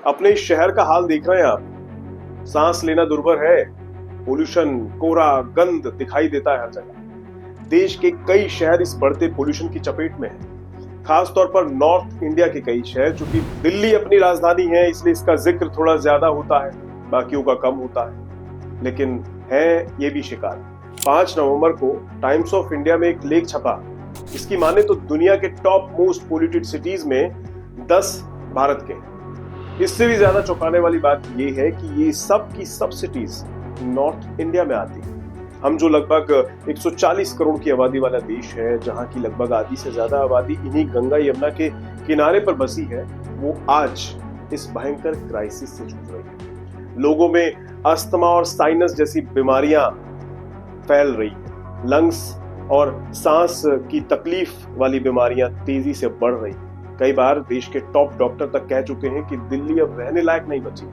अपने इस शहर का हाल देख रहे हैं आप। सांस लेना दुर्भर है। पोल्यूशन, कोहरा, गंध दिखाई देता है हर जगह। देश के कई शहर इस बढ़ते पोल्यूशन की चपेट में हैं। खास तौर पर नॉर्थ इंडिया के कई शहर, चूंकि दिल्ली अपनी राजधानी है इसलिए इसका जिक्र थोड़ा ज्यादा होता है, बाकियों का कम होता है। लेकिन है ये भी शिकार। 5 नवंबर को टाइम्स ऑफ इंडिया में एक लेख छपा। इसकी माने तो दुनिया के टॉप मोस्ट पोल्यूटेड सिटीज में 10 भारत के हैं। इससे भी ज्यादा चौंकाने वाली बात यह है कि ये सब की सब सिटीज नॉर्थ इंडिया में आती है। हम जो लगभग 140 करोड़ की आबादी वाला देश है, जहां की लगभग आधी से ज्यादा आबादी इन्हीं गंगा यमुना के किनारे पर बसी है, वो आज इस भयंकर क्राइसिस से जूझ रही है। लोगों में अस्थमा और साइनस जैसी बीमारियां फैल रही है। लंग्स और सांस की तकलीफ वाली बीमारियां तेजी से बढ़ रही है। कई बार देश के टॉप डॉक्टर तक कह चुके हैं कि दिल्ली अब रहने लायक नहीं बची।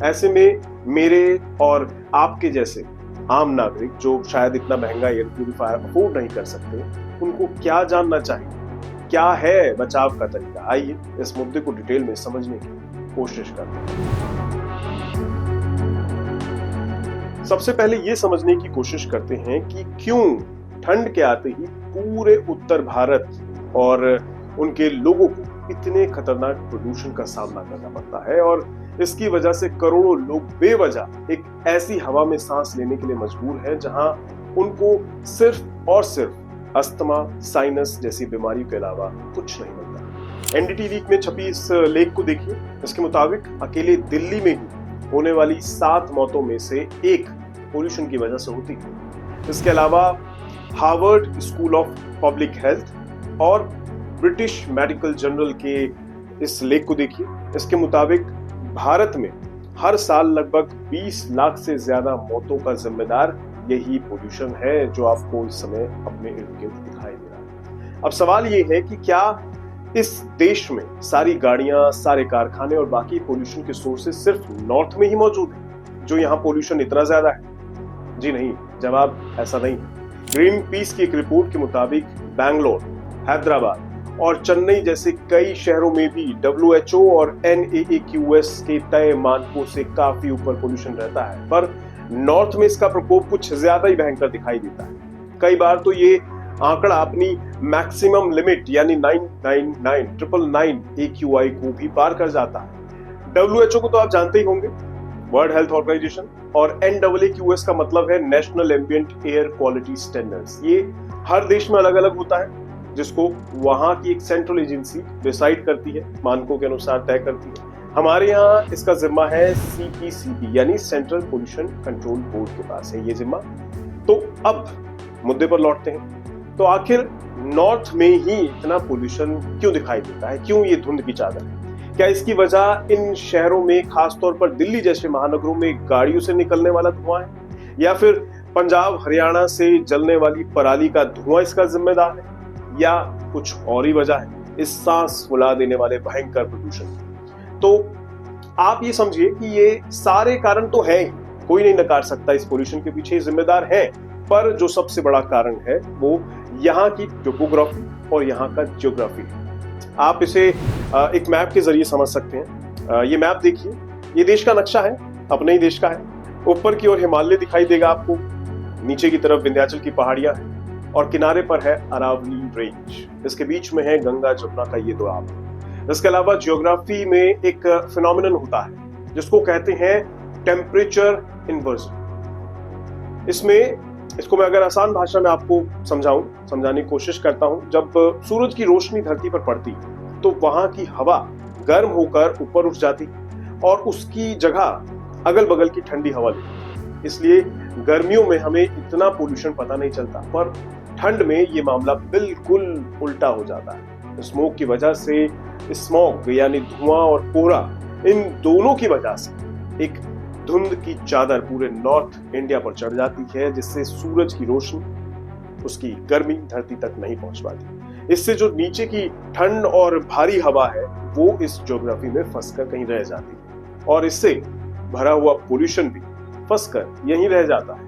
ऐसे में मेरे और आपके जैसे आम नागरिक, जो शायद इतना महंगा एयर प्यूरिफायर अफोर्ड नहीं कर सकते, उनको क्या जानना चाहिए? क्या है बचाव का तरीका? आइए इस मुद्दे को डिटेल में समझने की कोशिश करते हैं। सबसे पहले ये समझने की कोशिश करते हैं कि क्यों ठंड के आते ही पूरे उत्तर भारत और उनके लोगों को इतने खतरनाक प्रदूषण का सामना करना पड़ता है, और इसकी वजह से करोड़ों लोग बेवजह एक ऐसी हवा में सांस लेने के लिए मजबूर हैं जहां उनको सिर्फ और सिर्फ अस्थमा, साइनस जैसी बीमारियों के अलावा कुछ नहीं मिलता। एनडीटी वीक में छपी इस लेख को देखिए। इसके मुताबिक अकेले दिल्ली में ही होने वाली 7 मौतों में से 1 पोल्यूशन की वजह से होती है। इसके अलावा Harvard school of public health और ब्रिटिश मेडिकल जर्नल के इस लेख को देखिए। इसके मुताबिक भारत में हर साल लगभग 20 लाख से ज्यादा मौतों का जिम्मेदार यही पोल्यूशन है, जो आपको इस समय अपने इर्द गिर्द दिखाई दे रहा है। अब सवाल ये है कि क्या इस देश में सारी गाड़ियां, सारे कारखाने और बाकी पोल्यूशन के सोर्सेस सिर्फ नॉर्थ में ही मौजूद हैं, जो यहाँ पोल्यूशन इतना ज्यादा है? जी नहीं, जवाब ऐसा नहीं है। ग्रीन पीस की एक रिपोर्ट के मुताबिक बेंगलोर, हैदराबाद और चेन्नई जैसे कई शहरों में भी WHO और NAAQS के तय मानकों से काफी ऊपर पोल्यूशन रहता है, पर नॉर्थ में इसका प्रकोप कुछ ज्यादा ही भयंकर दिखाई देता है। कई बार तो ये आंकड़ा अपनी मैक्सिमम लिमिट यानी 999 AQI को भी पार कर जाता है। WHO को तो आप जानते ही होंगे, वर्ल्ड हेल्थ ऑर्गेनाइजेशन, और NAAQS का मतलब है national ambient air quality standards. ये हर देश में अलग अलग होता है, जिसको वहां की एक सेंट्रल एजेंसी डिसाइड करती है, मानकों के अनुसार तय करती है। हमारे यहाँ इसका जिम्मा है CPCB यानी सेंट्रल पोल्यूशन कंट्रोल बोर्ड के पास है ये जिम्मा। तो अब मुद्दे पर लौटते हैं। तो आखिर नॉर्थ में ही इतना पोल्यूशन क्यों दिखाई देता है? क्यों ये धुंध की चादर है? क्या इसकी वजह इन शहरों में, खासतौर पर दिल्ली जैसे महानगरों में गाड़ियों से निकलने वाला धुआं है, या फिर पंजाब हरियाणा से जलने वाली पराली का धुआं इसका जिम्मेदार है, या कुछ और ही वजह है इस सांस फुला देने वाले भयंकर प्रदूषण? तो आप ये समझिए कि ये सारे कारण तो हैं ही, कोई नहीं नकार सकता इस पोल्यूशन के पीछे जिम्मेदार है, पर जो सबसे बड़ा कारण है वो यहाँ की टोपोग्राफी और यहाँ का ज्योग्राफी है। आप इसे एक मैप के जरिए समझ सकते हैं। ये मैप देखिए, ये देश का नक्शा है, अपने ही देश का है। ऊपर की ओर हिमालय दिखाई देगा आपको, नीचे की तरफ विंध्याचल की पहाड़ियां हैं, और किनारे पर है अरावली रेंज। इसके बीच में है गंगा जमुना का ये दोआब। इसके अलावा जियोग्राफी में एक फिनोमिनन होता है जिसको कहते हैं टेम्परेचर इन्वर्जन। इसको मैं अगर आसान भाषा में आपको समझाने की कोशिश करता हूं, जब सूरज की रोशनी धरती पर पड़ती है तो वहां की हवा गर्म होकर ऊपर उठ जाती और उसकी जगह अगल बगल की ठंडी हवा लेती। इसलिए गर्मियों में हमें इतना पोल्यूशन पता नहीं चलता, पर ठंड में ये मामला बिल्कुल उल्टा हो जाता है। स्मोक की वजह से, स्मॉग यानी धुआं और कोहरा, इन दोनों की वजह से एक धुंध की चादर पूरे नॉर्थ इंडिया पर चढ़ जाती है, जिससे सूरज की रोशनी, उसकी गर्मी धरती तक नहीं पहुंच पाती। इससे जो नीचे की ठंड और भारी हवा है वो इस ज्योग्राफी में फंसकर कहीं रह जाती है, और इससे भरा हुआ पोल्यूशन भी फंसकर यहीं रह जाता है।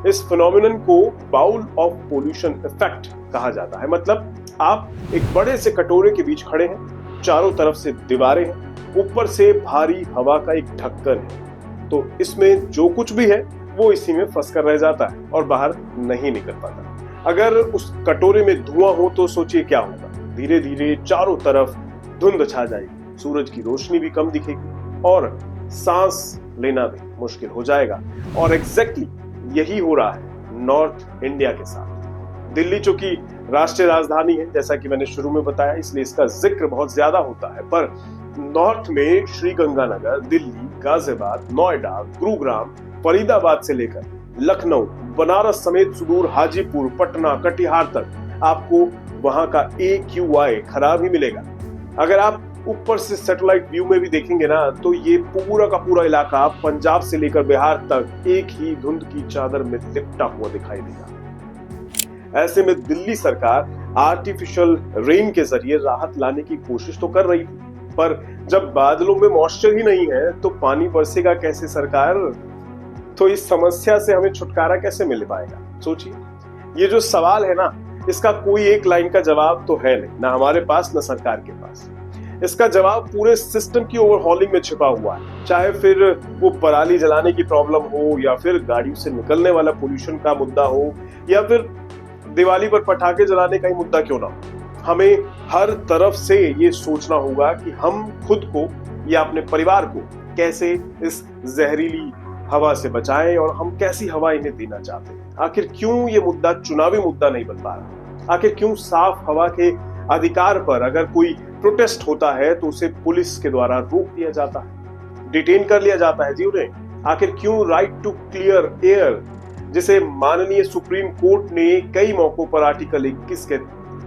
इस फिनोमिनन को बाउल ऑफ पोल्यूशन इफेक्ट कहा जाता है। मतलब आप एक बड़े से कटोरे के बीच खड़े हैं, चारों तरफ से दीवारें हैं, ऊपर से भारी हवा का एक ढक्कन है, तो इसमें जो कुछ भी है वो इसी में फंस कर रह जाता है और बाहर नहीं निकल पाता। अगर उस कटोरे में धुआं हो तो सोचिए क्या होगा। धीरे धीरे चारों तरफ धुंध छा जाएगी, सूरज की रोशनी भी कम दिखेगी और सांस लेना भी मुश्किल हो जाएगा। और एग्जैक्टली यही हो रहा है नॉर्थ इंडिया के साथ। दिल्ली चूंकि राष्ट्रीय राजधानी है, जैसा कि मैंने शुरू में बताया, इसलिए इसका जिक्र बहुत ज्यादा होता है, पर नॉर्थ में श्रीगंगानगर, दिल्ली, गाजियाबाद, नोएडा, गुरुग्राम, फरीदाबाद से लेकर लखनऊ, बनारस समेत सुदूर हाजीपुर, पटना, कटिहार तक आपको वहां का AQI खराब ही मिलेगा। अगर आप ऊपर से सैटेलाइट व्यू में भी देखेंगे ना, तो ये पूरा का पूरा इलाका पंजाब से लेकर बिहार तक एक ही धुंध की चादर में लिपटा हुआ दिखाई देगा। ऐसे में दिल्ली सरकार आर्टिफिशियल रेन के जरिए राहत लाने की कोशिश तो कर रही थी, पर जब बादलों में मॉइस्चर ही नहीं है तो पानी बरसेगा कैसे सरकार? तो इस समस्या से हमें छुटकारा कैसे मिल पाएगा? सोचिए, ये जो सवाल है ना, इसका कोई एक लाइन का जवाब तो है नहीं, ना हमारे पास ना सरकार के पास। इसका जवाब पूरे सिस्टम की ओवरहॉलिंग में छिपा हुआ है। चाहे फिर वो पराली जलाने की प्रॉब्लम हो, या फिर गाड़ियों से निकलने वाला पोल्यूशन का मुद्दा हो, या फिर दिवाली पर पटाखे जलाने का ही मुद्दा क्यों ना हो, हमें हर तरफ से ये सोचना होगा कि हम खुद को या अपने परिवार को कैसे इस जहरीली हवा से बचाएं और हम कैसी हवा इन्हें देना चाहते हैं। आखिर क्यों ये मुद्दा चुनावी मुद्दा नहीं बन पा रहा? आखिर क्यों साफ हवा के अधिकार पर अगर कोई प्रोटेस्ट होता है तो उसे पुलिस के द्वारा रोक दिया जाता है, डिटेन कर लिया जाता है जी उन्हें? आखिर क्यों राइट टू क्लियर एयर, जिसे माननीय सुप्रीम कोर्ट ने कई मौकों पर आर्टिकल 21 के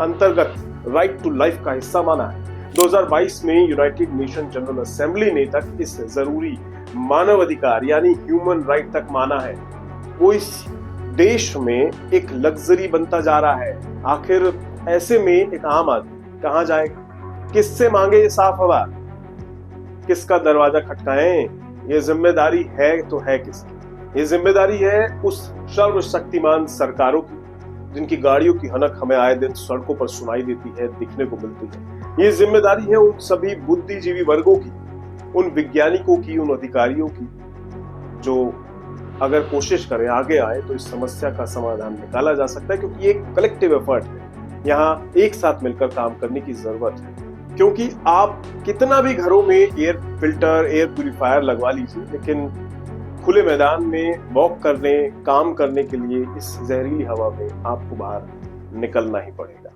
अंतर्गत राइट टू लाइफ का हिस्सा माना है, 2022 में यूनाइटेड नेशन जनरल असेंबली ने तक इस जरूरी मानव अधिकार यानी ह्यूमन राइट तक माना है, वो इस देश में एक लग्जरी बनता जा रहा है। आखिर ऐसे में एक आम आदमी कहां जाएगा? किससे मांगे ये साफ हवा? किसका दरवाजा खटकाएं? ये जिम्मेदारी है तो है किसकी? ये जिम्मेदारी है उस सर्वशक्तिमान सरकारों की, जिनकी गाड़ियों की हनक हमें आए दिन सड़कों पर सुनाई देती है, दिखने को मिलती है। ये जिम्मेदारी है उन सभी बुद्धिजीवी वर्गों की, उन वैज्ञानिकों की, उन अधिकारियों की, जो अगर कोशिश करें, आगे आए तो इस समस्या का समाधान निकाला जा सकता है, क्योंकि ये एक कलेक्टिव एफर्ट है। यहाँ एक साथ मिलकर काम करने की जरूरत है, क्योंकि आप कितना भी घरों में एयर फिल्टर, एयर प्यूरिफायर लगवा लीजिए, लेकिन खुले मैदान में वॉक करने, काम करने के लिए इस जहरीली हवा में आपको बाहर निकलना ही पड़ेगा।